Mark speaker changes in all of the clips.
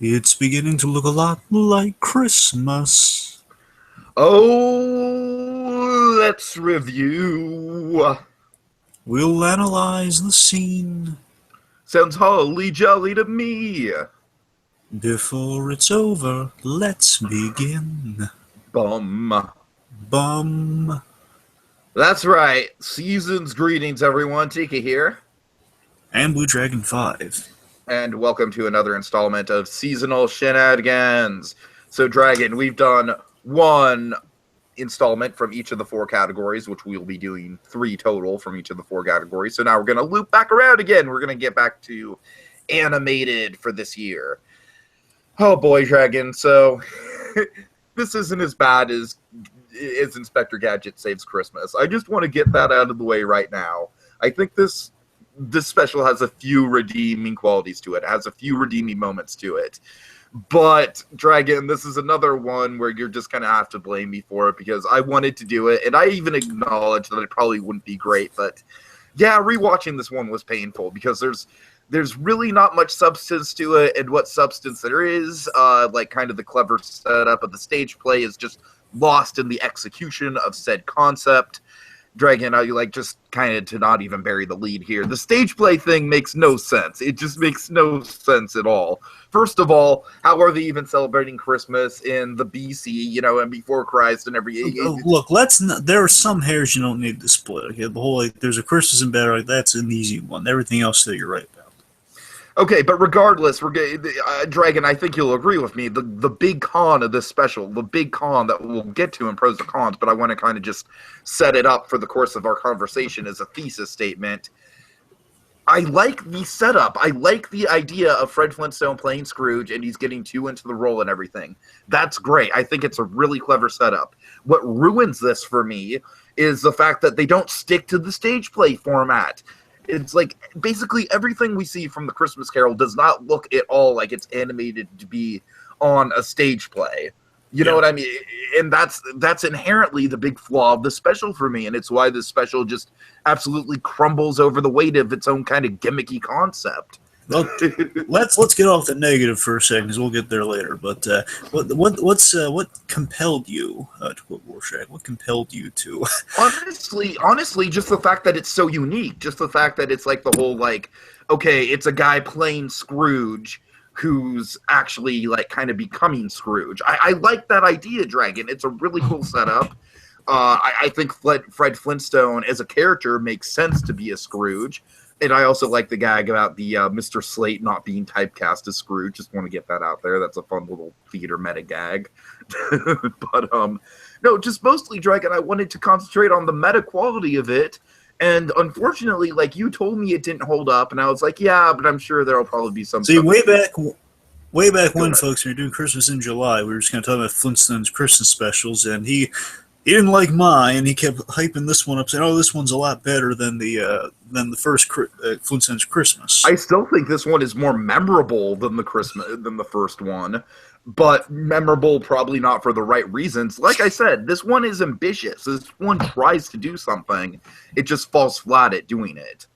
Speaker 1: It's beginning to look a lot like Christmas.
Speaker 2: Oh, let's review.
Speaker 1: We'll analyze the scene
Speaker 2: Sounds holly jolly to me.
Speaker 1: before it's over. Let's begin.
Speaker 2: Bum.
Speaker 1: Bum.
Speaker 2: That's right. Season's greetings, everyone. Tiki here.
Speaker 1: And BlueDragonFive.
Speaker 2: And welcome to another installment of Seasonal Shenanigans. So, Dragon, we've done one installment from each of the four categories, which we'll be doing 3 total from each of the 4 categories. So now we're going to loop back around again. We're going to get back to animated for this year. Oh boy, Dragon. So this isn't as bad as Inspector Gadget Saves Christmas. I just want to get that out of the way right now. I think this special has a few redeeming qualities to it. It has a few redeeming moments to it. But, Dragon, this is another one where you're just going to have to blame me for it because I wanted to do it, and I even acknowledged that it probably wouldn't be great. But, yeah, rewatching this one was painful because there's really not much substance to it, and what substance there is, like kind of the clever setup of the stage play, is just lost in the execution of said concept. Dragon, I like just kind of to not even bury the lead here. The stage play thing makes no sense. It just makes no sense at all. First of all, how are they even celebrating Christmas in the BC, and before Christ and every?
Speaker 1: Look, there are some hairs you don't need to split. Okay, the whole there's a Christmas in bed. Like, that's an easy one. Everything else that you're right about.
Speaker 2: Okay, but regardless, Dragon, I think you'll agree with me. The big con of this special, the big con that we'll get to in pros and cons, but I want to kind of just set it up for the course of our conversation as a thesis statement. I like the setup. I like the idea of Fred Flintstone playing Scrooge and he's getting too into the role and everything. That's great. I think it's a really clever setup. What ruins this for me is the fact that they don't stick to the stage play format. It's like basically everything we see from the Christmas Carroll does not look at all like it's animated to be on a stage play. You know what I mean? And that's inherently the big flaw of the special for me, and it's why this special just absolutely crumbles over the weight of its own kind of gimmicky concept.
Speaker 1: Well, let's get off the negative for a second, because we'll get there later. But what compelled you to put Rorschach? What compelled you to?
Speaker 2: honestly, just the fact that it's so unique. Just the fact that it's like the whole okay, it's a guy playing Scrooge who's actually like kind of becoming Scrooge. I like that idea, Dragon. It's a really cool setup. I think Fred Flintstone as a character makes sense to be a Scrooge. And I also like the gag about the Mr. Slate not being typecast as Scrooge. Just want to get that out there. That's a fun little theater meta gag. But no, just mostly, Dragon, I wanted to concentrate on the meta quality of it. And unfortunately, like you told me it didn't hold up, and I was like, yeah, but I'm sure there'll probably be some.
Speaker 1: See, way back when, folks, we were doing Christmas in July, we were just kind of talking about Flintstones Christmas specials, and he didn't like mine, and he kept hyping this one up, saying, "Oh, this one's a lot better than the first Flintstones Christmas."
Speaker 2: I still think this one is more memorable than the first one, but memorable probably not for the right reasons. Like I said, this one is ambitious. This one tries to do something. It just falls flat at doing it.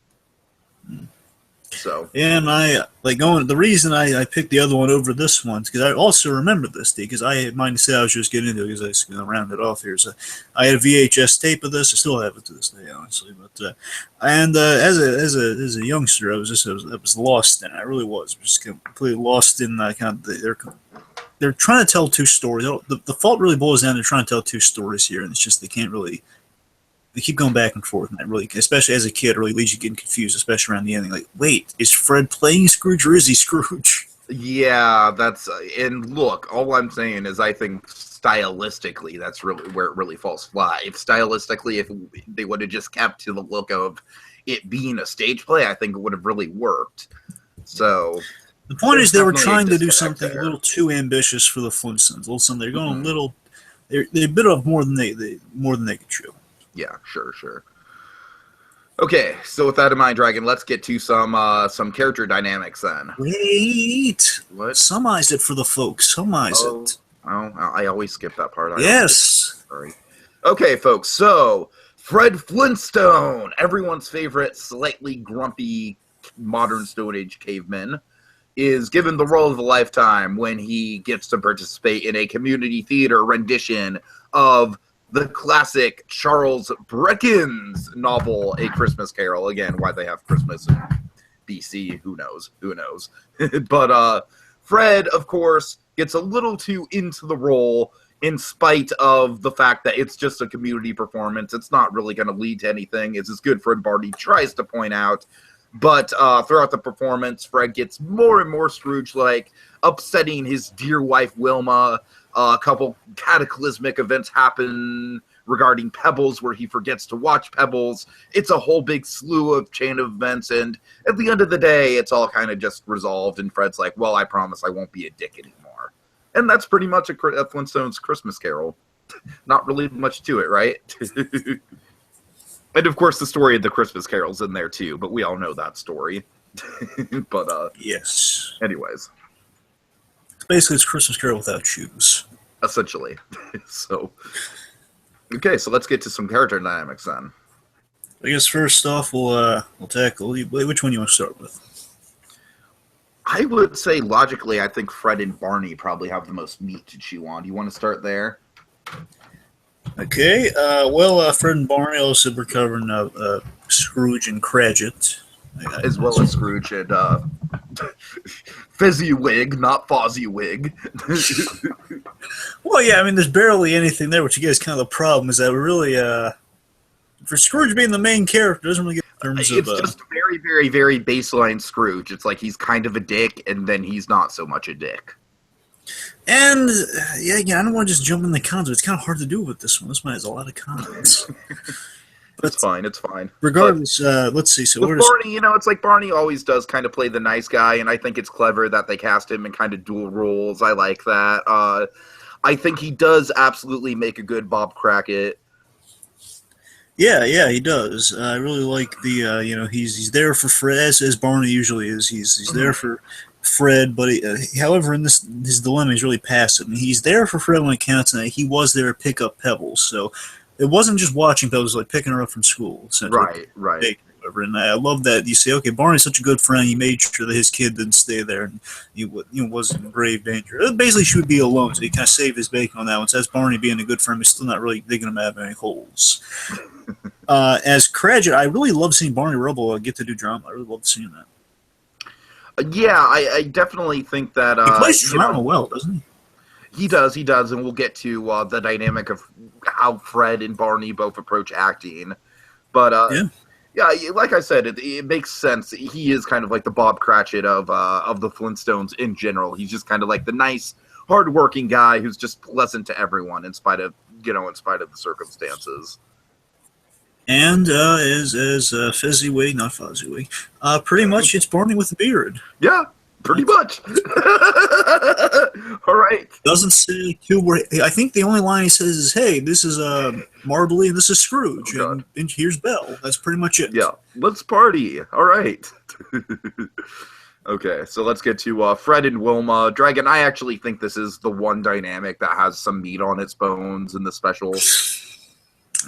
Speaker 2: So,
Speaker 1: and I the reason I picked the other one over this one because I also remember this day because I mind to say I was just getting into it because I was going to round it off here. So I had a VHS tape of this. I still have it to this day, honestly. But as a youngster, I was lost in it. I really was just completely lost in kind of they're trying to tell 2 stories. The fault really boils down to trying to tell 2 stories here, and it's just they can't really. They keep going back and forth, and that really, especially as a kid, it really leaves you getting confused, especially around the ending. Like, wait, is Fred playing Scrooge or is he Scrooge?
Speaker 2: Yeah, that's and look, all I'm saying is I think stylistically that's really where it really falls flat. If they would have just kept to the look of it being a stage play, I think it would have really worked. So
Speaker 1: the point is they were trying to do something a little too ambitious for the Flintstones. A little something they're going a little. They bit off more than they could chew.
Speaker 2: Yeah, sure. Okay, so with that in mind, Dragon, let's get to some character dynamics then.
Speaker 1: Wait, what? Summize it for the folks. Summize it.
Speaker 2: Oh, I always skip that part.
Speaker 1: Yes.
Speaker 2: Sorry. Okay, folks. So Fred Flintstone, everyone's favorite, slightly grumpy modern Stone Age caveman, is given the role of a lifetime when he gets to participate in a community theater rendition of the classic Charles Brecken's novel, A Christmas Carol. Again, why they have Christmas in BC, who knows? Who knows? But Fred, of course, gets a little too into the role in spite of the fact that it's just a community performance. It's not really going to lead to anything, as his good friend Barney tries to point out. But throughout the performance, Fred gets more and more Scrooge-like, upsetting his dear wife Wilma. A couple cataclysmic events happen regarding Pebbles, where he forgets to watch Pebbles. It's a whole big slew of chain of events, and at the end of the day, it's all kind of just resolved, and Fred's like, well, I promise I won't be a dick anymore. And that's pretty much a Flintstones Christmas Carol. Not really much to it, right? And of course, the story of the Christmas Carol's in there too, but we all know that story. But
Speaker 1: yes.
Speaker 2: Anyways,
Speaker 1: basically, it's Christmas Carol without shoes.
Speaker 2: Essentially. So, okay, so let's get to some character dynamics then.
Speaker 1: I guess first off, we'll tackle. Which one you want to start with?
Speaker 2: I would say logically, I think Fred and Barney probably have the most meat to chew on. Do you want to start there?
Speaker 1: Okay, Fred and Barney also were covering Scrooge and Cratchit.
Speaker 2: As well as Scrooge and Fezziwig, not Fozziwig.
Speaker 1: Well, yeah, I mean, there's barely anything there, which I guess is kind of the problem, is that we really, for Scrooge being the main character, doesn't really get in terms of...
Speaker 2: It's just very, very, very baseline Scrooge. It's like he's kind of a dick, and then he's not so much a dick.
Speaker 1: And, yeah, I don't want to just jump in the cons, but it's kind of hard to do with this one. This one has a lot of cons.
Speaker 2: It's fine, it's fine.
Speaker 1: Regardless, let's see. So
Speaker 2: with Barney, it's like Barney always does kind of play the nice guy, and I think it's clever that they cast him in kind of dual roles. I like that. I think he does absolutely make a good Bob Crackett.
Speaker 1: Yeah, he does. I really like the, he's there for Fred, as Barney usually is. He's there for Fred, but however, in his dilemma, he's really passive. And he's there for Fred when it counts, and he was there to pick up Pebbles. So it wasn't just watching Pebbles, like picking her up from school.
Speaker 2: Right.
Speaker 1: And I love that you say, okay, Barney's such a good friend. He made sure that his kid didn't stay there, and he wasn't in grave danger. Basically, she would be alone, so he kind of saved his bacon on that one. So that's Barney being a good friend, but still not really digging him out of any holes. As Cratchit, I really love seeing Barney Rubble get to do drama. I really love seeing that.
Speaker 2: Yeah, I definitely think that...
Speaker 1: he plays drama well, doesn't he?
Speaker 2: He does, and we'll get to the dynamic of how Fred and Barney both approach acting. But, yeah, like I said, it makes sense. He is kind of like the Bob Cratchit of the Flintstones in general. He's just kind of like the nice, hardworking guy who's just pleasant to everyone in spite of the circumstances.
Speaker 1: And as Fezziwig, not Fozziwig, pretty much it's Barney with a beard.
Speaker 2: Yeah, pretty much. All right.
Speaker 1: Doesn't say two words. I think the only line he says is, "Hey, this is Marbly, and this is Scrooge, and here's Belle." That's pretty much it.
Speaker 2: Yeah, let's party. All right. Okay, so let's get to Fred and Wilma. Dragon, I actually think this is the one dynamic that has some meat on its bones in the special.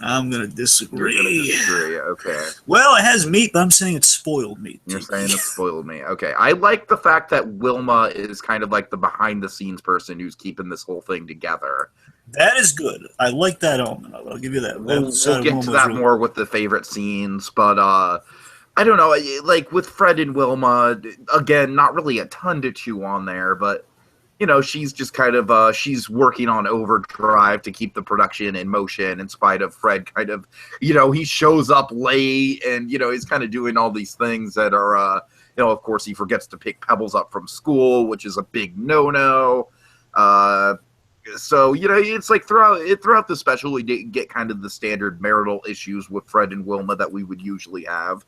Speaker 1: I'm going to disagree.
Speaker 2: You're going to disagree, okay.
Speaker 1: Well, it has meat, but I'm saying it's spoiled meat.
Speaker 2: You're saying it's spoiled meat. Okay. I like the fact that Wilma is kind of like the behind-the-scenes person who's keeping this whole thing together.
Speaker 1: That is good. I like that element. I'll give you that.
Speaker 2: We'll get to that more with the favorite scenes, but I don't know. Like, with Fred and Wilma, again, not really a ton to chew on there, but she's just kind of, she's working on overdrive to keep the production in motion in spite of Fred kind of, he shows up late and, he's kind of doing all these things that are, of course he forgets to pick Pebbles up from school, which is a big no-no. So, it's like throughout the special, we get kind of the standard marital issues with Fred and Wilma that we would usually have.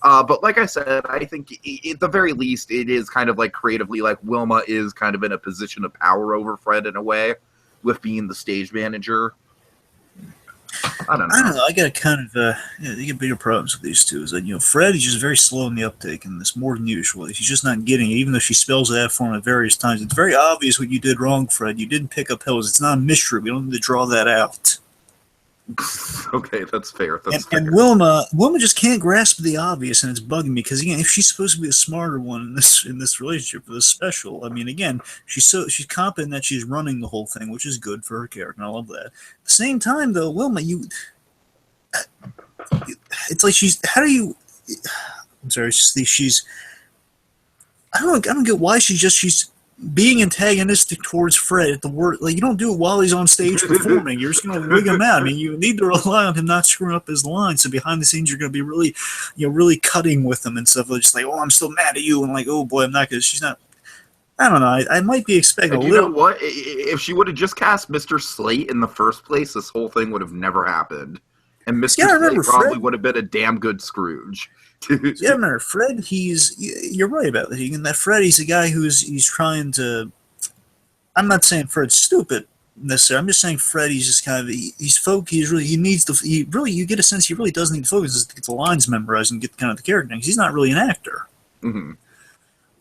Speaker 2: But like I said, I think at the very least, it is kind of like creatively, like Wilma is kind of in a position of power over Fred in a way, with being the stage manager. I don't know.
Speaker 1: I got kind of, you get bigger problems with these two. Is that, Fred is just very slow in the uptake in this, more than usual. He's just not getting it, even though she spells it out for him at various times. It's very obvious what you did wrong, Fred. You didn't pick up Pebbles. It's not a mystery. We don't need to draw that out.
Speaker 2: Okay, that's fair. That's
Speaker 1: And
Speaker 2: fair.
Speaker 1: Wilma just can't grasp the obvious, and it's bugging me because again, if she's supposed to be the smarter one in this relationship for this special, I mean, again, she's confident that she's running the whole thing, which is good for her character, and I love that. At the same time, though, Wilma, it's like she's how do you? I'm sorry, she's I don't get why she's being antagonistic towards Fred at the word. Like, you don't do it while he's on stage performing. You're just going to wig him out. I mean, you need to rely on him not screwing up his lines. So behind the scenes, you're going to be really, really cutting with him and stuff. Like, just like, oh, I'm still mad at you, and like, oh boy, I'm not because she's not. I don't know. I might be expecting
Speaker 2: And
Speaker 1: a
Speaker 2: you
Speaker 1: little.
Speaker 2: know what? If she would have just cast Mr. Slate in the first place, this whole thing would have never happened. And Mr.
Speaker 1: Yeah, I
Speaker 2: Slate
Speaker 1: remember
Speaker 2: probably
Speaker 1: Fred.
Speaker 2: would have been a damn good Scrooge.
Speaker 1: Yeah, remember Fred. You're right about that. And that Fred, he's a guy he's trying to. I'm not saying Fred's stupid necessarily. I'm just saying Fred. He's just kind of he needs to you get a sense he really does need to focus to get the lines memorized and get kind of the character because he's not really an actor.
Speaker 2: Mm-hmm.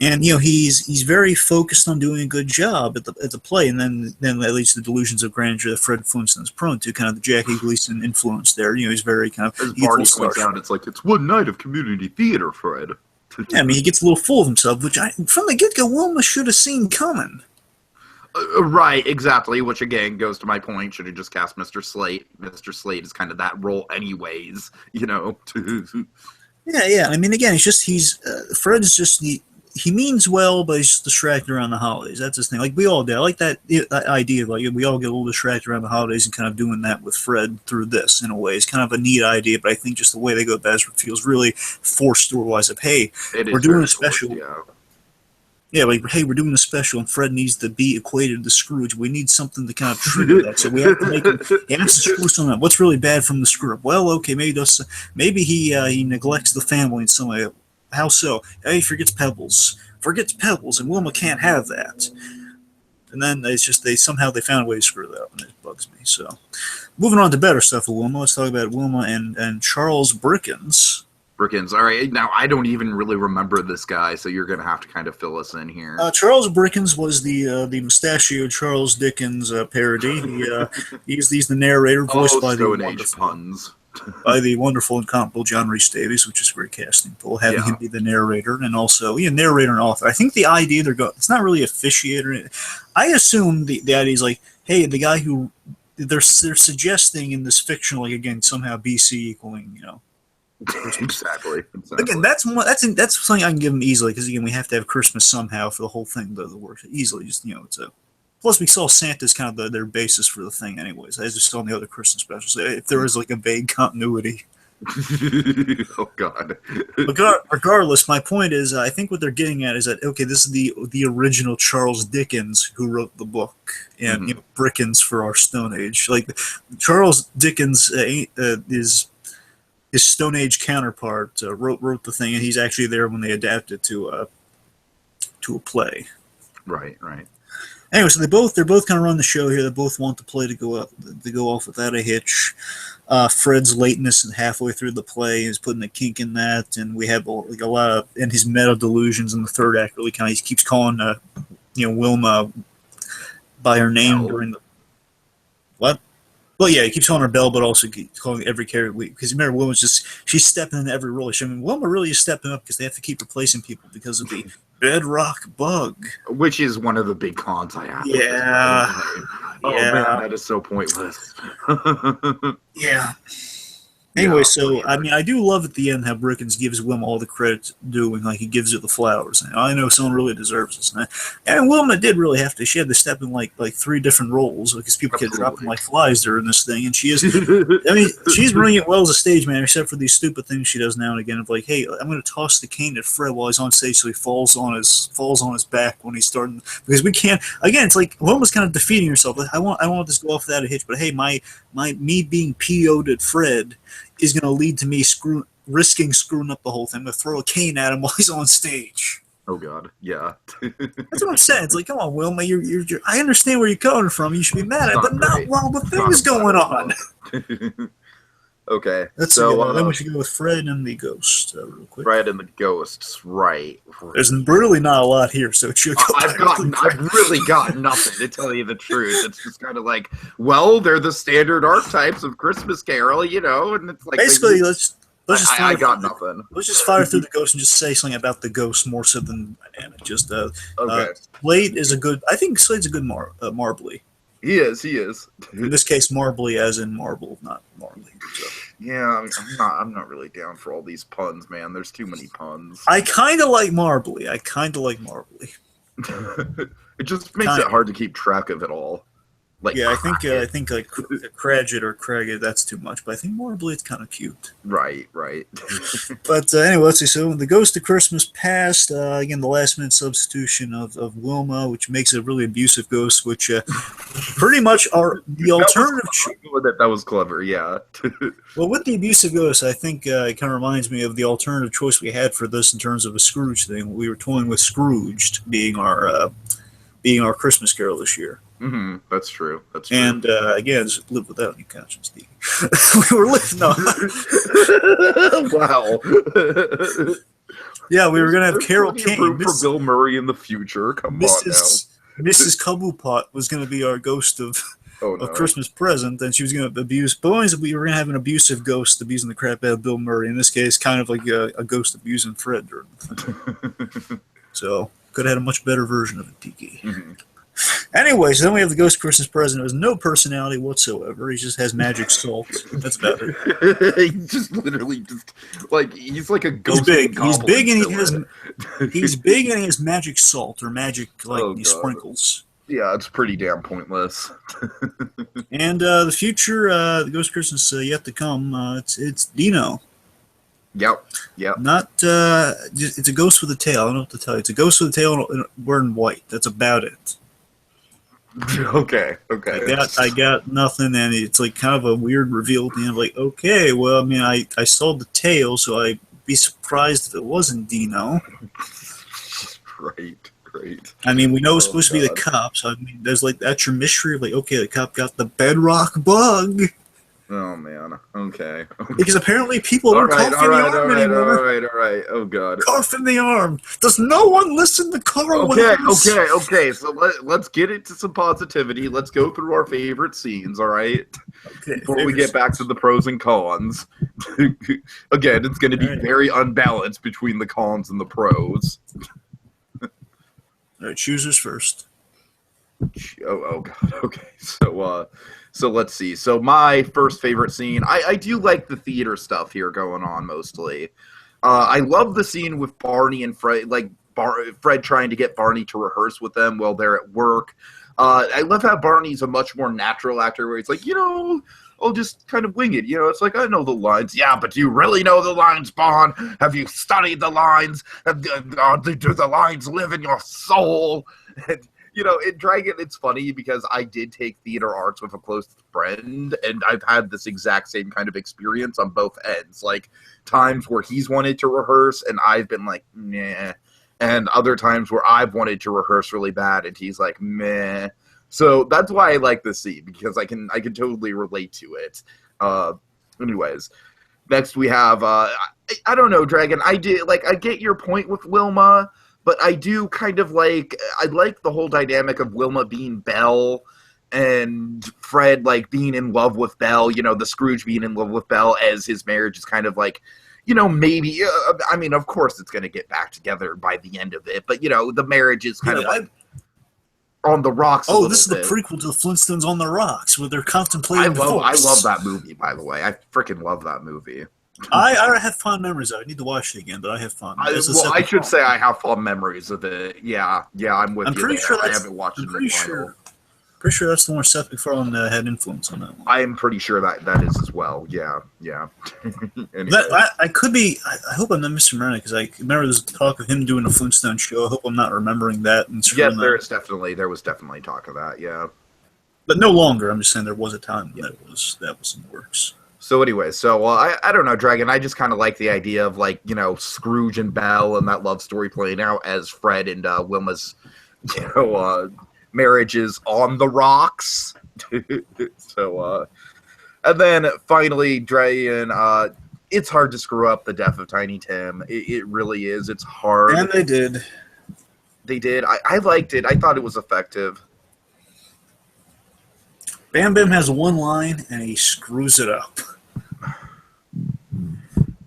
Speaker 1: And he's very focused on doing a good job at the play, and then that leads to the delusions of grandeur that Fred Flintstone is prone to, kind of the Jackie Gleason influence there. He's very kind of
Speaker 2: As Barney points out, it's like it's one night of community theater, Fred.
Speaker 1: Yeah, I mean, he gets a little full of himself, which from the get go, Wilma should have seen coming.
Speaker 2: Right, exactly. Which again goes to my point. Should have just cast Mr. Slate. Mr. Slate is kind of that role, anyways.
Speaker 1: Yeah. I mean, again, Fred's just he means well, but he's just distracted around the holidays. That's his thing. Like we all do. I like that idea of like we all get a little distracted around the holidays and kind of doing that with Fred through this in a way. It's kind of a neat idea, but I think just the way they go about it feels really forced story-wise of hey, we're doing a special.
Speaker 2: Forced, yeah.
Speaker 1: Yeah, like, hey, we're doing a special, and Fred needs to be equated to Scrooge. We need something to kind of trigger that. So we have to make him. He has to screw something up. What's really bad from the screw up? Well, okay, maybe he neglects the family in some way. How so? Hey, he forgets Pebbles, and Wilma can't have that. And then it's just they found a way to screw that up, and it bugs me. So, moving on to better stuff with Wilma, let's talk about Wilma and Charles Brickens.
Speaker 2: Brickens. All right, now I don't even really remember this guy, so you're gonna have to kind of fill us in here.
Speaker 1: Charles Brickens was the mustachioed Charles Dickens parody. He's the narrator, voiced by the wonderful incomparable John Rhys Davies, which is a great casting. But having him be the narrator and also narrator and author. I think the idea it's not really officiator. I assume the idea is like, hey, the guy who they're suggesting in this fiction, like again somehow BC equaling
Speaker 2: Exactly.
Speaker 1: Again, that's something I can give them easily because again we have to have Christmas somehow for the whole thing to work easily. Just it's a plus we saw Santa's kind of their basis for the thing anyways. As we saw in the other Christmas specials, if there is like a vague continuity.
Speaker 2: Oh God.
Speaker 1: Regardless, my point is I think what they're getting at is that okay, this is the original Charles Dickens who wrote the book and Brickens for our Stone Age. Like Charles Dickens is. His Stone Age counterpart wrote the thing, and he's actually there when they adapt it to a play.
Speaker 2: Right.
Speaker 1: Anyway, so they're both kind of run the show here. They both want the play to go off without a hitch. Fred's lateness and halfway through the play is putting a kink in that, and we have like a lot of and his meta delusions in the third act really kind of he keeps calling Wilma by her name during the what. Well, yeah, he keeps calling her Belle, but also keeps calling every character because remember, Wilma's she's stepping into every role. I mean, Wilma really is stepping up because they have to keep replacing people because of the bedrock bug,
Speaker 2: which is one of the big cons I have.
Speaker 1: Yeah.
Speaker 2: Oh man, that is so pointless.
Speaker 1: Yeah. Anyway, so I mean, I do love at the end how Brickens gives Wilma all the credit doing, like he gives her the flowers. And I know someone really deserves this. And Wilma did really have to. She had to step in like 3 different roles because people kept dropping like flies during this thing. And she is, I mean, she's running it well as a stage manager, except for these stupid things she does now and again of like, hey, I'm going to toss the cane at Fred while he's on stage so he falls on his back when he's starting because we can't. Again, it's like Wilma's kind of defeating herself. Like, I want this to go off without a hitch, but hey, me being PO'd at Fred is going to lead to me risking screwing up the whole thing. I'm going to throw a cane at him while he's on stage.
Speaker 2: Oh God, yeah.
Speaker 1: That's what I'm saying. It's like, come on, Wilma, I understand where you're coming from. You should be mad at it, but not while the thing is going on.
Speaker 2: Okay.
Speaker 1: Let's see. Then we should go with Fred and the Ghost real quick.
Speaker 2: Fred and the Ghosts, right?
Speaker 1: There's really not a lot here, so it should go.
Speaker 2: I've really got nothing to tell you the truth. It's just kind of like, well, they're the standard archetypes of Christmas Carol, you know, and it's like
Speaker 1: basically let's just.
Speaker 2: I got nothing.
Speaker 1: Let's just fire through the Ghost and just say something about the Ghost more so than dynamic. Just
Speaker 2: okay.
Speaker 1: Slade is a good. I think Slade's a good marbly.
Speaker 2: He is.
Speaker 1: In this case, marbly as in marble, not marbly. So.
Speaker 2: Yeah, I'm not really down for all these puns, man. There's too many puns.
Speaker 1: I kind of like marbly.
Speaker 2: It just makes it hard to keep track of it all. Like,
Speaker 1: yeah, I think like Cradget or Cragged, that's too much. But I think marbly, it's kind of cute.
Speaker 2: Right.
Speaker 1: But anyway, let's see. So the Ghost of Christmas Past, again, the last minute substitution of Wilma, which makes it a really abusive ghost, which pretty much are the alternative.
Speaker 2: That was clever, yeah.
Speaker 1: Well, with the abusive ghost, I think it kind of reminds me of the alternative choice we had for this in terms of a Scrooge thing. We were toying with Scrooged being our Christmas Carol this year.
Speaker 2: Mm-hmm. That's true.
Speaker 1: And again, just live without any conscience, Steve. We were living. No.
Speaker 2: Wow.
Speaker 1: Yeah, we were gonna have Carol Kane
Speaker 2: for Bill Murray in the future. Come on now.
Speaker 1: Mrs. Cobblepot was gonna be our ghost of Christmas Present, and she was gonna abuse. But we were gonna have an abusive ghost abusing the crap out of Bill Murray. In this case, kind of like a ghost abusing Fred. So could have had a much better version of it, Tiki. Mm-hmm. Anyways, then we have the Ghost Christmas Present who has no personality whatsoever. He just has magic salt. That's about it.
Speaker 2: He just literally he's like a ghost.
Speaker 1: He's big and he has magic salt or magic sprinkles.
Speaker 2: Yeah, it's pretty damn pointless.
Speaker 1: And the future, the Ghost Christmas yet to come. It's Dino.
Speaker 2: Yep.
Speaker 1: Not it's a ghost with a tail. I don't know what to tell you. It's a ghost with a tail wearing white. That's about it.
Speaker 2: Okay.
Speaker 1: I got nothing, and it's like kind of a weird reveal at the end. Like, okay, well, I mean, I saw the tail, so I'd be surprised if it wasn't Dino.
Speaker 2: Right.
Speaker 1: I mean, we know it's supposed to be the cop, so I mean, there's like that's your mystery of like, okay, the cop got the bedrock bug.
Speaker 2: Oh man. Okay.
Speaker 1: Because apparently people are coughing the arm anymore.
Speaker 2: All right. Oh god.
Speaker 1: Cough in the arm. Does no one listen to Caroll?
Speaker 2: Okay. So let's get into some positivity. Let's go through our favorite scenes. All right. Okay. Before we get back to the pros and cons. Again, it's going to be very unbalanced between the cons and the pros.
Speaker 1: All right. Choosers first.
Speaker 2: Oh god. Okay. So let's see. So my first favorite scene, I do like the theater stuff here going on mostly. I love the scene with Barney and Fred, Fred trying to get Barney to rehearse with them while they're at work. I love how Barney's a much more natural actor where he's like, I'll just kind of wing it. It's like, I know the lines. Yeah, but do you really know the lines, Bond? Have you studied the lines? Do the lines live in your soul? In Dragon, it's funny because I did take theater arts with a close friend, and I've had this exact same kind of experience on both ends. Like, times where he's wanted to rehearse, and I've been like, meh. And other times where I've wanted to rehearse really bad, and he's like, meh. So that's why I like this scene, because I can totally relate to it. Anyways, next we have, I don't know, Dragon, I get your point with Wilma, but I do kind of I like the whole dynamic of Wilma being Belle and Fred, being in love with Belle, the Scrooge being in love with Belle as his marriage is kind of maybe, I mean, of course it's going to get back together by the end of it, but, the marriage is kind of on the rocks.
Speaker 1: Oh, this is the prequel to the Flintstones on the Rocks, where they're contemplating divorce.
Speaker 2: I love that movie, by the way. I freaking love that movie.
Speaker 1: I have fond memories of it. I need to watch it again, but I have fond memories.
Speaker 2: I should say I have fond memories of it. Yeah, I'm with you.
Speaker 1: Pretty sure
Speaker 2: I haven't watched it in a while.
Speaker 1: Pretty sure that's the one Seth MacFarlane had influence on that one.
Speaker 2: I am pretty sure that is as well. Yeah.
Speaker 1: Anyway. I could be. I hope I'm not misremembering because I remember there's talk of him doing a Flintstone show. I hope I'm not remembering that.
Speaker 2: Yes, there was definitely talk of that. Yeah,
Speaker 1: but no longer. I'm just saying there was a time that was in the works.
Speaker 2: So anyway, I don't know, Dragon. I just kind of like the idea of Scrooge and Belle and that love story playing out as Fred and Wilma's, marriage is on the rocks. So And then finally, Dragon, it's hard to screw up the death of Tiny Tim. It really is. It's hard.
Speaker 1: And they did.
Speaker 2: They did. I liked it. I thought it was effective.
Speaker 1: Bam Bam has one line, and he screws it up.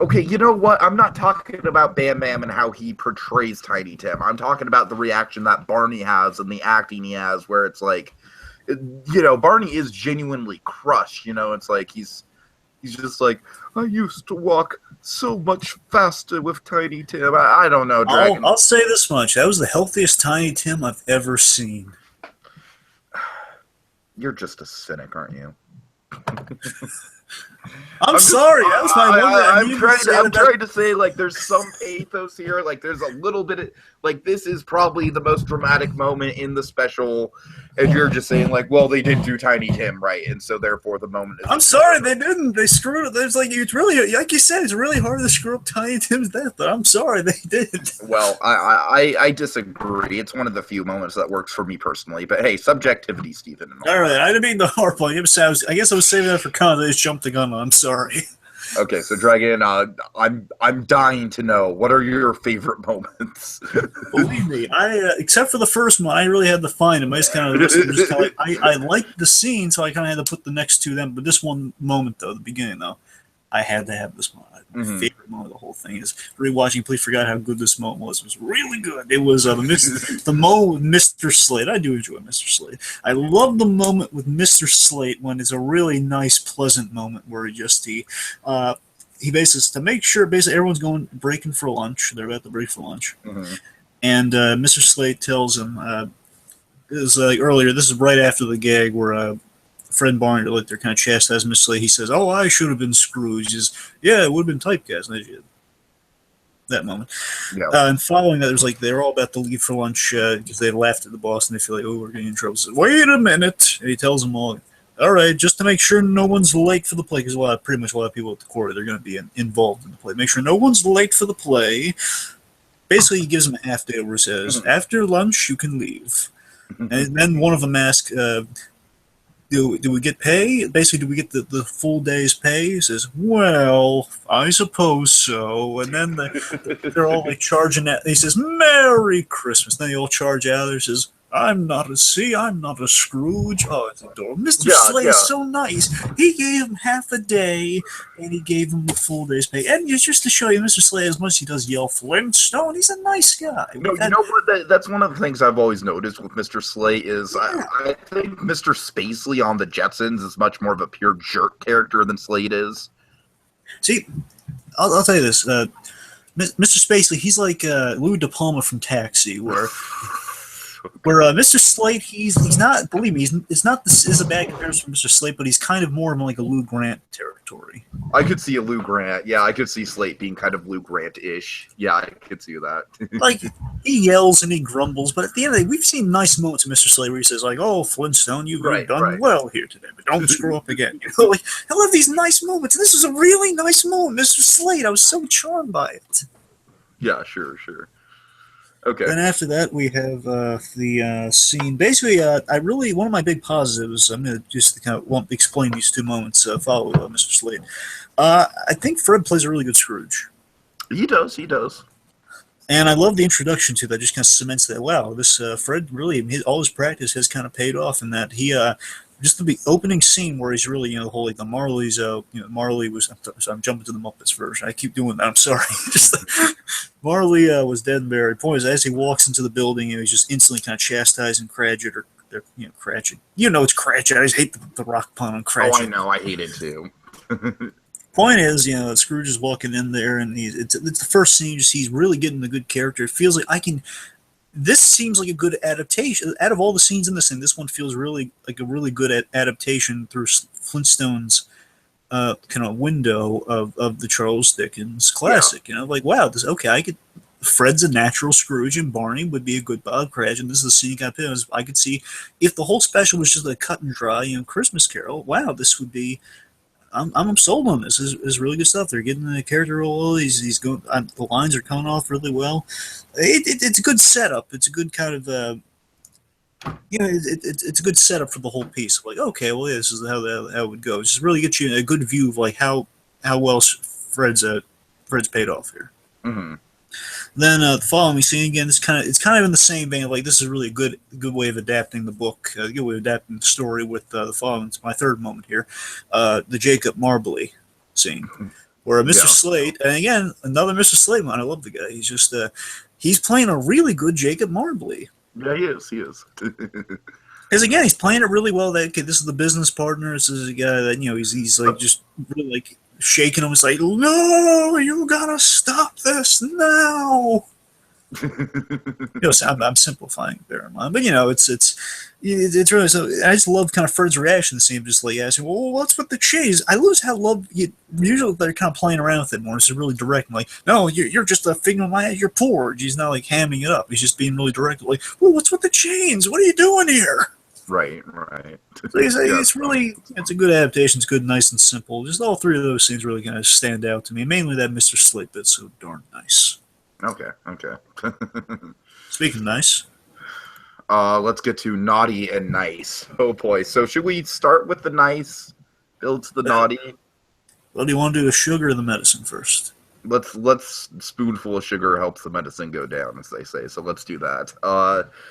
Speaker 2: Okay, you know what? I'm not talking about Bam Bam and how he portrays Tiny Tim. I'm talking about the reaction that Barney has and the acting he has, where it's like, you know, Barney is genuinely crushed. You know, it's like he's just like, I used to walk so much faster with Tiny Tim. I don't know, Dragon.
Speaker 1: I'll say this much. That was the healthiest Tiny Tim I've ever seen.
Speaker 2: You're just a cynic, aren't you?
Speaker 1: I'm sorry. That was my
Speaker 2: I'm trying to say, like, there's some pathos here. Like, there's a little bit of, like, this is probably the most dramatic moment in the special. And you're just saying, like, well, they didn't do Tiny Tim right, and so therefore the moment is.
Speaker 1: I'm sorry, they didn't. They screwed it. There's like, it's really, like you said, it's really hard to screw up Tiny Tim's death, but I'm sorry, they did.
Speaker 2: Well, I disagree. It's one of the few moments that works for me personally. But hey, subjectivity, Stephen.
Speaker 1: All right, I didn't mean the hard point. I guess I was saving that for content. I just jumped the gun. I'm sorry.
Speaker 2: Okay, so Dragon, I'm dying to know, what are your favorite moments?
Speaker 1: Believe me, except for the first one, I really had to find them. I just kind of, I liked the scene, so I kind of had to put the next two then. But this one moment, though, the beginning, though, I had to have this one. My favorite moment of the whole thing is rewatching. Completely forgot how good this moment was. It was really good. It was the moment with Mr. Slate. I do enjoy Mr. Slate. I love the moment with Mr. Slate when it's a really nice, pleasant moment where he basically, to make sure basically everyone's breaking for lunch. They're about to break for lunch, and Mr. Slate tells him, "It was like earlier. This is right after the gag where." Fred and Barney, like they're kind of chastising Miss Slate. He says, "Oh, I should have been Scrooge." He says, "Yeah, it would have been typecast." And that moment.
Speaker 2: Yeah.
Speaker 1: And following that, it was like they're all about to leave for lunch because they laughed at the boss and they feel like, "Oh, we're getting in trouble." Says, "Wait a minute!" And he tells them all, "All right, just to make sure no one's late for the play," because pretty much a lot of people at the quarter they're going to be involved in the play. Make sure no one's late for the play. Basically, he gives them a half day where he says, "After lunch, you can leave." And then one of them asks. Do we get pay? Basically, do we get the full day's pay? He says, "Well, I suppose so." And then they're all like charging at. He says, "Merry Christmas." Then they all charge out. He says, I'm not a Scrooge. Oh, it's adorable. Mr. Slate is so nice. He gave him half a day, and he gave him the full day's pay. And just to show you, Mr. Slate, as much as he does yell Flintstone, he's a nice guy.
Speaker 2: No, you know what? That's one of the things I've always noticed with Mr. Slate is I think Mr. Spacely on the Jetsons is much more of a pure jerk character than Slate is.
Speaker 1: See, I'll tell you this. Mr. Spacely, he's like Louis De Palma from Taxi, where Mr. Slate, he's not. Believe me, it's not. This is a bad comparison for Mr. Slate, but he's kind of more of like a Lou Grant territory.
Speaker 2: I could see a Lou Grant. Yeah, I could see Slate being kind of Lou Grant-ish. Yeah, I could see that.
Speaker 1: Like he yells and he grumbles, but at the end of the day, we've seen nice moments of Mr. Slate where he says like, "Oh, Flintstone, you've done well here today, but don't screw up again." You know, like I love these nice moments, and this was a really nice moment, Mr. Slate. I was so charmed by it.
Speaker 2: Yeah, sure. Okay.
Speaker 1: Then after that, we have the scene. Basically, one of my big positives. I'm going to just kind of explain these two moments. Follow Mr. Slate. I think Fred plays a really good Scrooge.
Speaker 2: He does.
Speaker 1: And I love the introduction to that. Just kind of cements that. Wow, this Fred really, all his practice has kind of paid off, in that he. Just the opening scene where he's really, the whole, like, the Marley's, Marley was, I'm jumping to the Muppets version. I keep doing that. I'm sorry. Marley was dead and buried. Point is, as he walks into the building, he's just instantly kind of chastising Cratchit, or Cratchit. It's Cratchit. I just hate the rock pun on Cratchit.
Speaker 2: Oh, I know. I hate it too.
Speaker 1: Point is, Scrooge is walking in there, and it's the first scene. He's really getting a good character. It feels like this seems like a good adaptation. Out of all the scenes in this thing, this one feels really like a really good adaptation through Flintstones' kind of window of the Charles Dickens classic.
Speaker 2: Yeah.
Speaker 1: Like, wow, Fred's a natural Scrooge, and Barney would be a good Bob Cratchit. And this is the scene I picked. I could see if the whole special was just a cut and dry, Christmas Carroll. Wow, this would be. I'm sold on this. This is really good stuff. They're getting the character role. He's going. The lines are coming off really well. It's a good setup. It's a good kind of it's a good setup for the whole piece. Like, okay, well, yeah, this is how it would go. It just really gets you a good view of like how well Fred's paid off here.
Speaker 2: Mm-hmm.
Speaker 1: Then the following scene again, it's kind of in the same vein. Like, this is really a good way of adapting the book, a good way of adapting the story with the following. It's my third moment here, the Jacob Marbley scene, where Mr. Slate, and again another Mr. Slate man. I love the guy. He's just he's playing a really good Jacob Marbley.
Speaker 2: Yeah, he is.
Speaker 1: Because again, he's playing it really well. That this is the business partner. This is a guy that he's like just really like shaking him. It's like, no, you gotta stop this now. I'm simplifying, bear in mind, but it's really so. I just love kind of Fred's reaction to see him just like asking, "Well, what's with the cheese?" I love usually they're kind of playing around with it more. It's really direct, like, "No, you're just a figment of my. You're poor." He's not like hamming it up. He's just being really direct, like, "Well, what's with the chains? What are you doing here?"
Speaker 2: Right.
Speaker 1: So it's a good adaptation. It's good, nice and simple. Just all three of those scenes really kind of stand out to me. Mainly that Mr. Slate bit's so darn nice.
Speaker 2: Okay.
Speaker 1: Speaking of nice,
Speaker 2: let's get to naughty and nice. Oh boy. So should we start with the nice, build to the naughty?
Speaker 1: Well, do you want to do the sugar or the medicine first?
Speaker 2: Let's spoonful of sugar helps the medicine go down, as they say. So let's do that.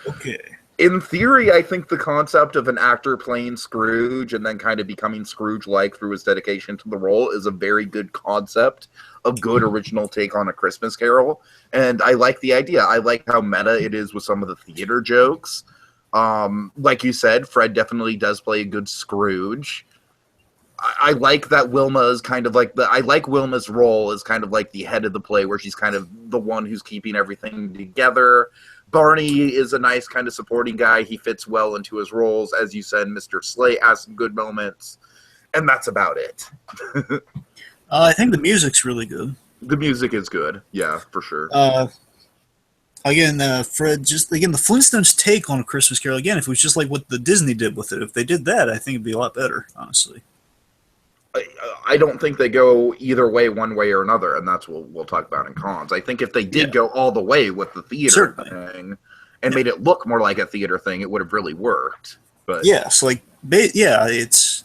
Speaker 1: Okay.
Speaker 2: In theory, I think the concept of an actor playing Scrooge and then kind of becoming Scrooge-like through his dedication to the role is a very good concept, a good original take on A Christmas Carol, and I like the idea. I like how meta it is with some of the theater jokes. Like you said, Fred definitely does play a good Scrooge. I like that Wilma is kind of like I like Wilma's role as kind of like the head of the play, where she's kind of the one who's keeping everything together. Barney is a nice kind of supporting guy. He fits well into his roles. As you said, Mr. Slate has some good moments. And that's about it.
Speaker 1: I think the music's really good.
Speaker 2: The music is good. Yeah, for sure.
Speaker 1: Again, Fred, the Flintstones take on A Christmas Carol, again, if it was just like what the Disney did with it, if they did that, I think it'd be a lot better, honestly.
Speaker 2: I don't think they go either way, one way or another, and that's what we'll talk about in cons. I think if they did go all the way with the theater thing and made it look more like a theater thing, it would have really worked. But
Speaker 1: it's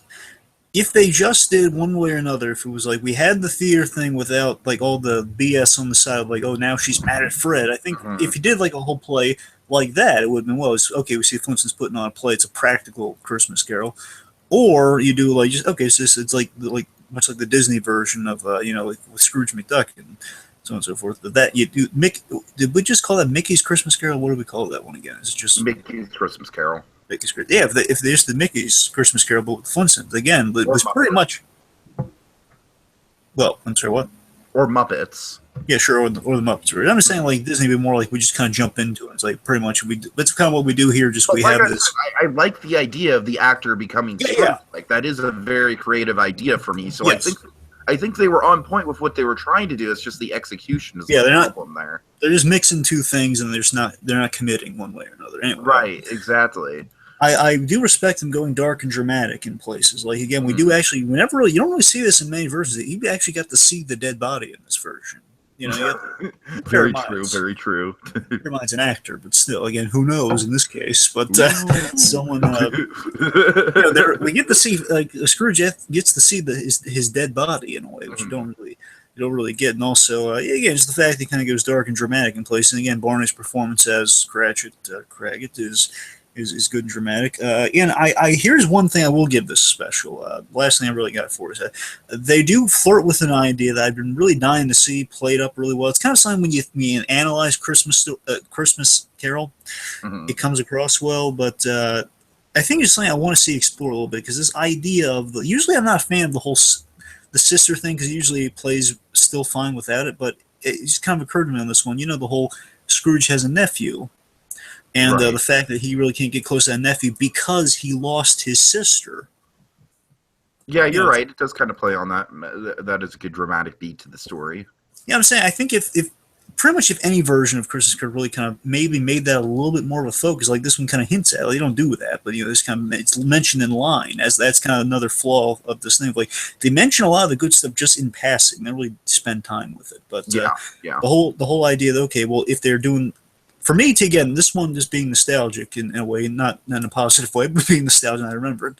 Speaker 1: if they just did one way or another. If it was like we had the theater thing without like all the BS on the side, like, oh, now she's mad at Fred. I think if you did like a whole play like that, it would have been, well, it's okay. We see Flintstones putting on a play. It's a practical Christmas Carol. Or you do like just okay, so it's like much like the Disney version of like with Scrooge McDuck and so on and so forth. But that you do did we just call that Mickey's Christmas Carol? What do we call that one again? Is it just
Speaker 2: Mickey's Christmas Carol?
Speaker 1: Mickey's Christmas. Yeah, if there's the Mickey's Christmas Carol, but with Flintstones again, it was pretty much. Well, I'm sorry, what?
Speaker 2: Or Muppets.
Speaker 1: Yeah, sure, or the Muppets. I'm just saying, like, Disney would be more like we just kind of jump into it. It's like pretty much that's kind of what we do here. Just we have this.
Speaker 2: I like the idea of the actor becoming Scrooge. Like that is a very creative idea for me. So I think they were on point with what they were trying to do. It's just the execution is the problem there.
Speaker 1: They're just mixing two things, and they're not committing one way or another. Anyway,
Speaker 2: right? Exactly.
Speaker 1: I do respect them going dark and dramatic in places. Like again, we do actually. You don't really see this in many versions. You actually got to see the dead body in this version.
Speaker 2: Very true. Very true.
Speaker 1: Mine's an actor, but still, again, who knows in this case? But someone, we get to see like Scrooge gets to see his dead body in a way, which you don't really get. And also, again, just the fact that he kind of goes dark and dramatic in places. And again, Barney's performance as Cratchit Craggit is good and dramatic. And here's one thing I will give this special. Last thing I really got for is they do flirt with an idea that I've been really dying to see played up really well. It's kind of something when you analyze Christmas Carol, it comes across well. But I think it's something I want to see explored a little bit because this idea of usually I'm not a fan of the sister thing because it usually plays still fine without it. But it just kind of occurred to me on this one. The whole Scrooge has a nephew. And the fact that he really can't get close to that nephew because he lost his sister.
Speaker 2: Yeah, you're right. It does kind of play on that. That is a good dramatic beat to the story.
Speaker 1: Yeah, I'm saying I think if pretty much if any version of Christmas Carol really kind of maybe made that a little bit more of a focus, like this one kind of hints at. Like, you don't do that, but this kind of it's mentioned in line as that's kind of another flaw of this thing. Like they mention a lot of the good stuff just in passing. They don't really spend time with it. But the whole idea that okay, well if they're doing for me, again, this one just being nostalgic in a way, not in a positive way, but being nostalgic, and I remember it.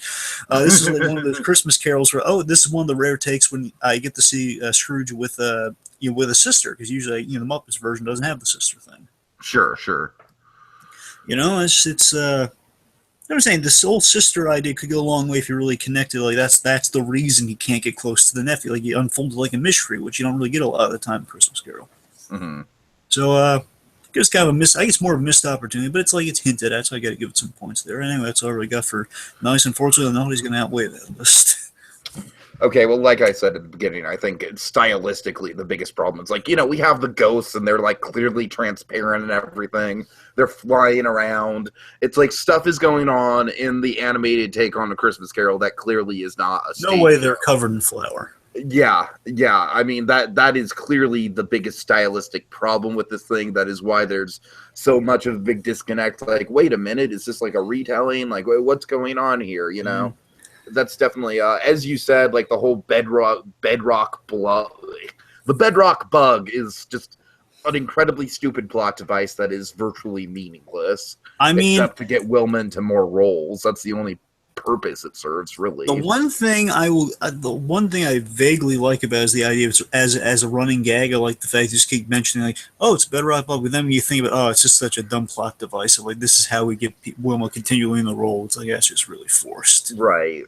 Speaker 1: This is like one of those Christmas carols where, this is one of the rare takes when I get to see Scrooge with with a sister, because usually the Muppets version doesn't have the sister thing.
Speaker 2: Sure.
Speaker 1: I'm saying this old sister idea could go a long way if you're really connected. Like that's the reason he can't get close to the nephew. Like you unfold it like a mystery, which you don't really get a lot of the time in Christmas Carol.
Speaker 2: Mm-hmm.
Speaker 1: So it's kind of a miss. I guess it's more of a missed opportunity, but it's hinted at, so I got to give it some points there. Anyway, that's all I really got for nice. Unfortunately, nobody's going to outweigh that list.
Speaker 2: Okay, well, like I said at the beginning, I think stylistically the biggest problem is we have the ghosts and they're clearly transparent and everything. They're flying around. It's stuff is going on in the animated take on the Christmas Carol that clearly is not a
Speaker 1: No way they're covered in flour.
Speaker 2: Yeah. I mean, that is clearly the biggest stylistic problem with this thing. That is why there's so much of a big disconnect. Wait a minute, is this a retelling? What's going on here, Mm. That's definitely, as you said, the whole bedrock the bedrock bug is just an incredibly stupid plot device that is virtually meaningless.
Speaker 1: I mean,
Speaker 2: except to get Wilma into more roles. That's the only purpose it serves, really.
Speaker 1: The one thing I vaguely like about it is the idea of as a running gag. I like the fact you just keep mentioning it's a bedrock bug, but then when you think about it's just such a dumb plot device of this is how we get Wilma continually in the role. It's that's just really forced.
Speaker 2: Right.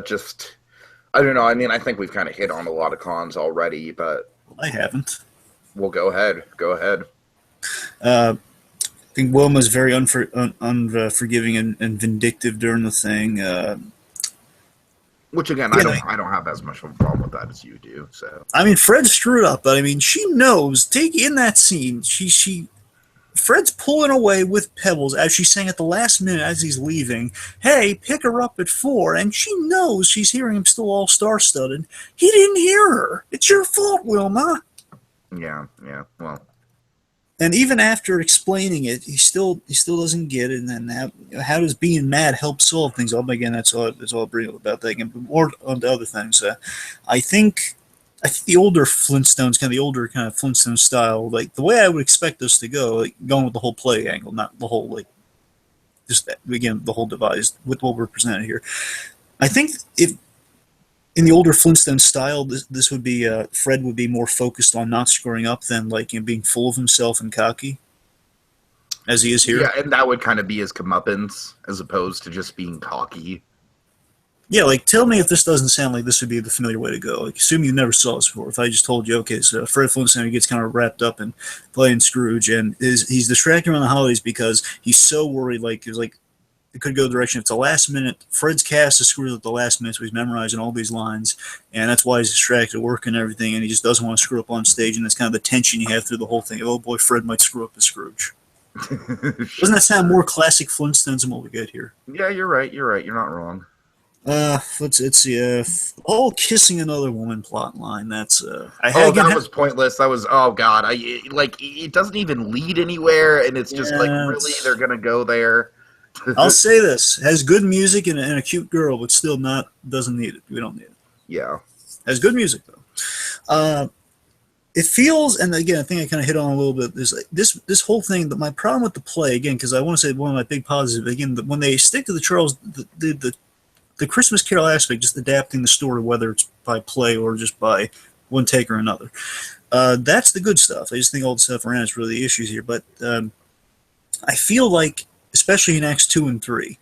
Speaker 2: Just I don't know. I mean, I think we've kind of hit on a lot of cons already, but
Speaker 1: I haven't.
Speaker 2: Well, go ahead.
Speaker 1: I think Wilma's very unforgiving and vindictive during the thing.
Speaker 2: Which again, I don't have as much of a problem with that as you do. So
Speaker 1: I mean, Fred screwed up, but I mean, she knows. In that scene, Fred's pulling away with Pebbles as she's saying at the last minute as he's leaving, "Hey, pick her up at 4," and she knows she's hearing him still all star-studded. He didn't hear her. It's your fault, Wilma.
Speaker 2: Yeah. Well.
Speaker 1: And even after explaining it, he still doesn't get it. And then how does being mad help solve things? Again, that's all I'll bring up about that. Again, but more on to other things. I think the older Flintstones, the older kind of Flintstone style, the way I would expect this to go, going with the whole play angle, not the whole just again the whole device with what we're presented here. I think if in the older Flintstone style, this would be Fred would be more focused on not screwing up than being full of himself and cocky, as he is here.
Speaker 2: Yeah, and that would kind of be his comeuppance as opposed to just being cocky.
Speaker 1: Yeah, tell me if this doesn't sound like this would be the familiar way to go. Assume you never saw this before. If I just told you, okay, so Fred Flintstone gets kind of wrapped up in playing Scrooge, and he's distracted around the holidays because he's so worried. It could go the direction. It's the last minute. Fred's cast is screwed at the last minute, so he's memorizing all these lines, and that's why he's distracted, working and everything, and he just doesn't want to screw up on stage, and that's kind of the tension you have through the whole thing. Oh boy, Fred might screw up as Scrooge. Doesn't that sound more classic Flintstones than what we get here?
Speaker 2: Yeah, you're right. You're not wrong.
Speaker 1: Let's see. All kissing another woman plot line. That's
Speaker 2: that was pointless. That was God. It doesn't even lead anywhere, and it's just really they're gonna go there.
Speaker 1: I'll say this: has good music and a cute girl, but still doesn't need it. We don't need it.
Speaker 2: Yeah,
Speaker 1: has good music though. It feels, and again, I think I kind of hit on a little bit. This whole thing. That my problem with the play again, because I want to say one of my big positives again, when they stick to the Charles the Christmas Carol aspect, just adapting the story, whether it's by play or just by one take or another. That's the good stuff. I just think all the stuff around is really the issues here. But I feel especially in Acts 2 and 3,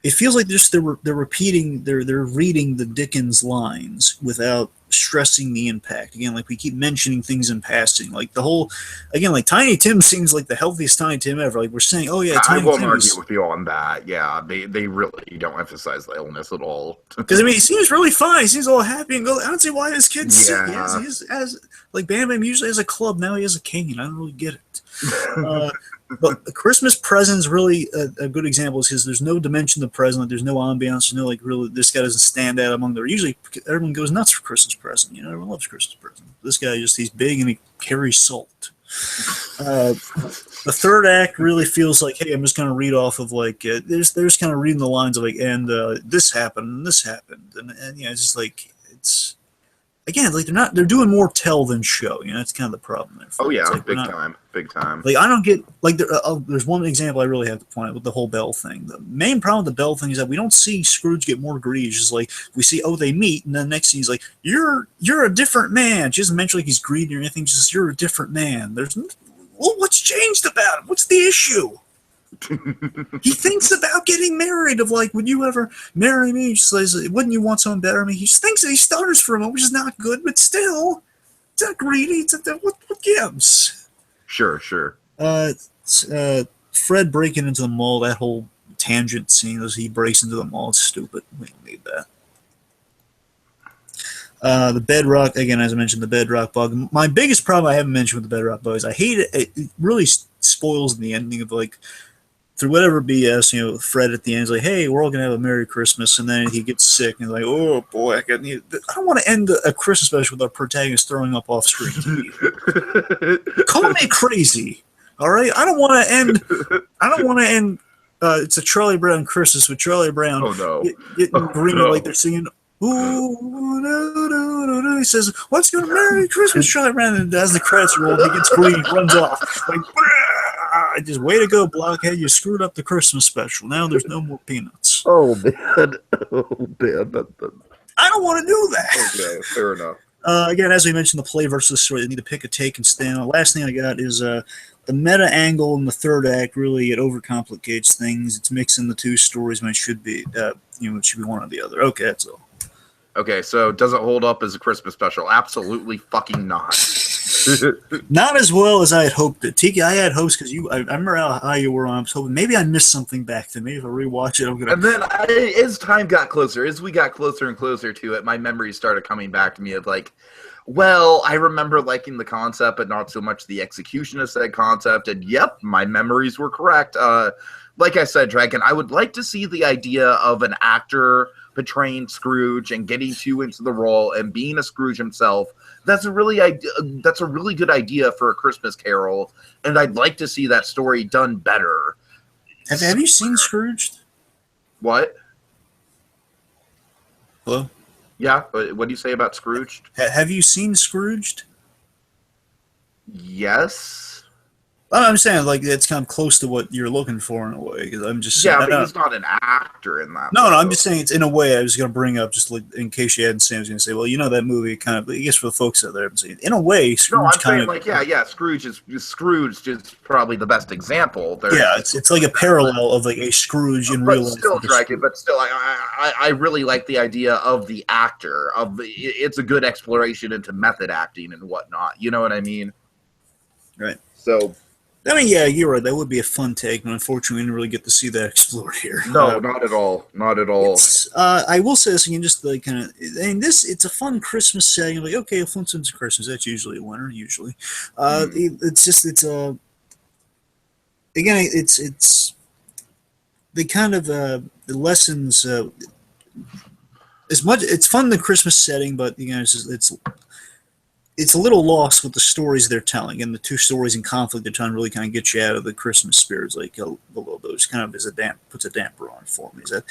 Speaker 1: it feels like they're repeating, they're reading the Dickens lines without stressing the impact. Again, we keep mentioning things in passing, the whole, again, Tiny Tim seems like the healthiest Tiny Tim ever. We're saying, oh yeah, Tiny
Speaker 2: I won't
Speaker 1: Tim
Speaker 2: argue with you on that. Yeah, they really don't emphasize the illness at all.
Speaker 1: Because he seems really fine. He seems all happy and go. I don't see why his kid's sick.
Speaker 2: Yeah.
Speaker 1: He has Bam Bam usually has a club. Now he has a cane. I don't really get it. But the Christmas present's really a good example because there's no dimension to the present. There's no ambiance. There's no really this guy doesn't stand out among them. Usually everyone goes nuts for Christmas present. Everyone loves Christmas present. This guy he's big and he carries salt. The third act really feels like, hey, I'm just going to read off of there's kind of reading the lines of and this happened and this happened and it's just it's again, like they're doing more tell than show. You know, that's kind of the problem there.
Speaker 2: Oh yeah,
Speaker 1: like
Speaker 2: big time.
Speaker 1: Like I don't get like there's one example I really have to point out with the whole Bell thing. The main problem with the Bell thing is that we don't see Scrooge get more greedy. It's just like we see, oh, they meet, and then the next thing he's like, you're a different man. She doesn't mention like he's greedy or anything. Just you're a different man. Well, what's changed about him? What's the issue? He thinks about getting married. Of like, would you ever marry me? He says, wouldn't you want someone better than me? He just thinks that he stutters for a moment, which is not good, but still, it's not greedy. It's what gives.
Speaker 2: Sure.
Speaker 1: Fred breaking into the mall. That whole tangent scene as he breaks into the mall. It's stupid. We don't need that. The bedrock, again, as I mentioned, the bedrock bug. My biggest problem I haven't mentioned with the bedrock bug is I hate it. It really spoils the ending of like, through whatever BS, you know, Fred at the end is like, hey, we're all going to have a Merry Christmas. And then he gets sick and he's like, oh boy, I don't want to end a Christmas special with our protagonist throwing up off screen. Call me crazy. All right. I don't want to end it's a Charlie Brown Christmas with Charlie Brown getting green like they're singing. Ooh, no, no, no, no. He says, "Let's go to Merry Christmas, Charlie Brown." And as the credits roll, he gets green, runs off. Like, just way to go, Blockhead! You screwed up the Christmas special. Now there's no more peanuts.
Speaker 2: Oh man!
Speaker 1: I don't want to do that.
Speaker 2: Okay, fair enough.
Speaker 1: Again, as we mentioned, the play versus story. They need to pick a take and stand. The last thing I got is the meta angle in the third act. Really, it overcomplicates things. It's mixing the two stories when it should be, it should be one or the other. Okay, that's all.
Speaker 2: Okay, so does it hold up as a Christmas special? Absolutely fucking not.
Speaker 1: Not as well as I had hoped. Tiki, I had hopes because I remember how high you were on. I was hoping maybe I missed something back then. Maybe if I rewatch it, I'm gonna.
Speaker 2: And then as time got closer, as we got closer and closer to it, my memories started coming back to me of like, well, I remember liking the concept, but not so much the execution of said concept. And yep, my memories were correct. Like I said, Dragon, I would like to see the idea of an actor portraying Scrooge and getting too into the role and being a Scrooge himself. That's a really good idea for a Christmas Carol, and I'd like to see that story done better.
Speaker 1: Have you seen Scrooged?
Speaker 2: What?
Speaker 1: Hello?
Speaker 2: Yeah, what do you say about Scrooged?
Speaker 1: Have you seen Scrooged?
Speaker 2: Yes.
Speaker 1: I'm saying like it's kind of close to what you're looking for in a way. Because I'm just
Speaker 2: but he's not an actor in that.
Speaker 1: No, I'm just saying it's in a way. I was going to bring up just like in case you hadn't seen. I was going to say, well, you know that movie kind of. I guess for the folks out there, I'm saying in a way, Scrooge
Speaker 2: no, I'm saying like Scrooge is probably the best example.
Speaker 1: It's like a parallel of like a Scrooge in real life.
Speaker 2: But still, I really like the idea of the actor. It's a good exploration into method acting and whatnot. You know what I mean?
Speaker 1: Right.
Speaker 2: So.
Speaker 1: I mean, yeah, you're right. That would be a fun take, but unfortunately, we didn't really get to see that explored here.
Speaker 2: No, not at all. Not at all.
Speaker 1: I will say this again, just like kind of. I mean, it's a fun Christmas setting. Like, okay, Flintstones Christmas. That's usually a winner. Usually, it's again, it's the kind of the lessons. As much it's fun in the Christmas setting, but it's a little lost with the stories they're telling, and the two stories in conflict they're trying to really kind of get you out of the Christmas spirit. Like below those, kind of puts a damper on for me. Is that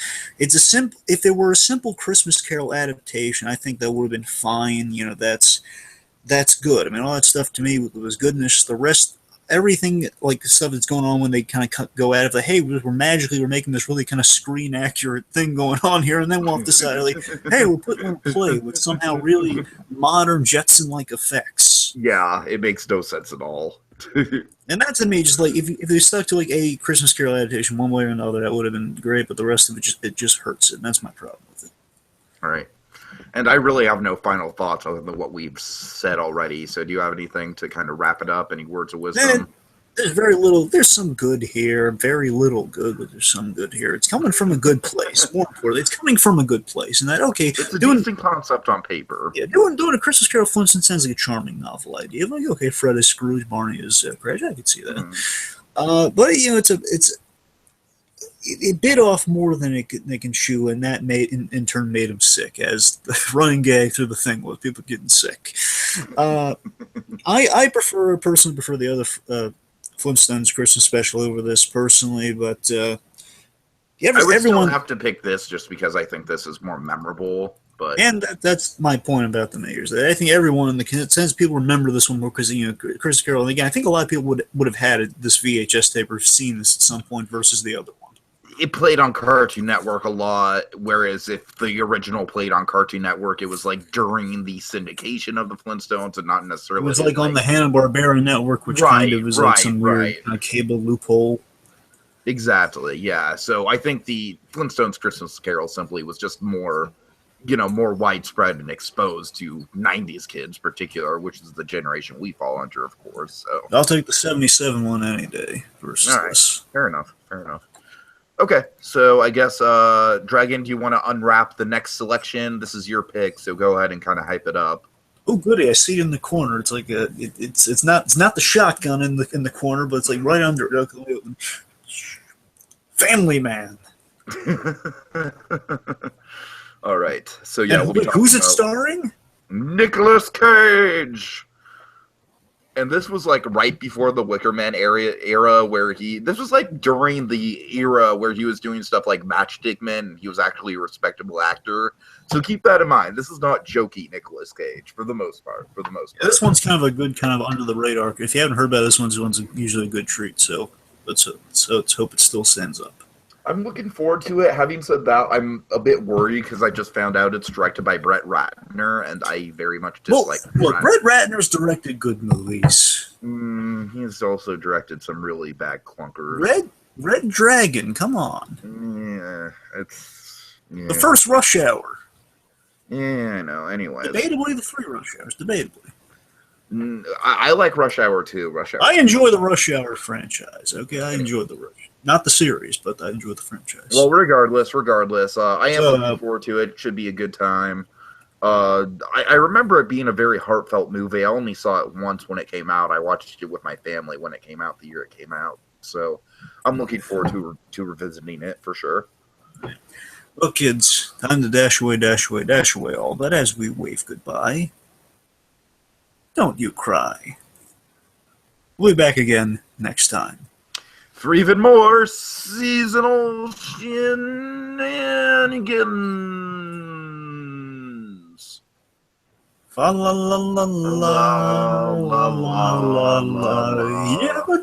Speaker 1: if there were a simple Christmas Carol adaptation, I think that would have been fine. You know, that's good. I mean, all that stuff to me was goodness. The rest, everything like the stuff that's going on when they kind of go at it, like, hey, we're making this really kind of screen accurate thing going on here, and then we'll decide like, hey, we'll put one play with somehow really modern Jetson like effects.
Speaker 2: Yeah, it makes no sense at all.
Speaker 1: And that to me, just like if they stuck to like a Christmas Carol adaptation one way or another, that would have been great. But the rest of it just hurts it, and that's my problem with it.
Speaker 2: All right. And I really have no final thoughts other than what we've said already. So do you have anything to kind of wrap it up? Any words of wisdom?
Speaker 1: There's very little. There's some good here. Very little good, but there's some good here. It's coming from a good place. More importantly, it's coming from a good place. And that, okay.
Speaker 2: It's a decent concept on paper.
Speaker 1: Yeah, doing a Christmas Carol Flintstone sounds like a charming novel idea. Like, okay, Fred is Scrooge, Barney is Crash. I could see that. But, it bit off more than it can chew, and that in turn made him sick, as the running gag through the thing was people getting sick. I personally prefer the other Flintstones Christmas special over this personally, but
Speaker 2: I would still have to pick this just because I think this is more memorable. But
Speaker 1: And that's my point about the Mayors. I think everyone in the sense people remember this one more because Christmas Carroll. And again, I think a lot of people would have had this VHS tape or seen this at some point versus the other one.
Speaker 2: it played on Cartoon Network a lot, whereas if the original played on Cartoon Network, it was like during the syndication of the Flintstones and not necessarily.
Speaker 1: It was like on the Hanna-Barbera network, which kind of was like some weird kind of cable loophole.
Speaker 2: Exactly, yeah. So I think the Flintstones Christmas Carroll simply was just more, more widespread and exposed to 90s kids, particular, which is the generation we fall under, of course. So
Speaker 1: I'll take the 77 one any day versus this.
Speaker 2: Fair enough. Okay, so I guess, Dragon, do you want to unwrap the next selection? This is your pick, so go ahead and kind of hype it up.
Speaker 1: Oh, goody! I see it in the corner. It's like it's not the shotgun in the corner, but it's like right under it. Family Man.
Speaker 2: All right, so yeah,
Speaker 1: who's it starring?
Speaker 2: Nicolas Cage. And this was like right before the Wicker Man era where this was like during the era where he was doing stuff like Matchstick Men, and he was actually a respectable actor. So keep that in mind. This is not jokey Nicolas Cage for the most part.
Speaker 1: Yeah, this one's kind of a good kind of under the radar. If you haven't heard about this one's usually a good treat. So let's hope it still stands up.
Speaker 2: I'm looking forward to it. Having said that, I'm a bit worried because I just found out it's directed by Brett Ratner, and I very much dislike.
Speaker 1: Look, Brett Ratner's directed good movies.
Speaker 2: He's also directed some really bad clunkers.
Speaker 1: Red Dragon, come on.
Speaker 2: Yeah,
Speaker 1: the first Rush Hour.
Speaker 2: Yeah, I know. Anyway,
Speaker 1: debatably the 3 Rush Hours. Debatably.
Speaker 2: I like Rush Hour too. Rush Hour.
Speaker 1: I enjoy the Rush Hour franchise. Okay, I enjoy the Rush, not the series, but I enjoy the franchise.
Speaker 2: Well, regardless, I am looking forward to it. Should be a good time. I remember it being a very heartfelt movie. I only saw it once when it came out. I watched it with my family when it came out, the year it came out. So I'm looking forward to revisiting it for sure.
Speaker 1: Well, kids, time to dash away all that as we wave goodbye. Don't you cry. We'll be back again next time.
Speaker 2: For even more seasonal shenanigans.
Speaker 1: Fa la la la la la la la la. Yeah, but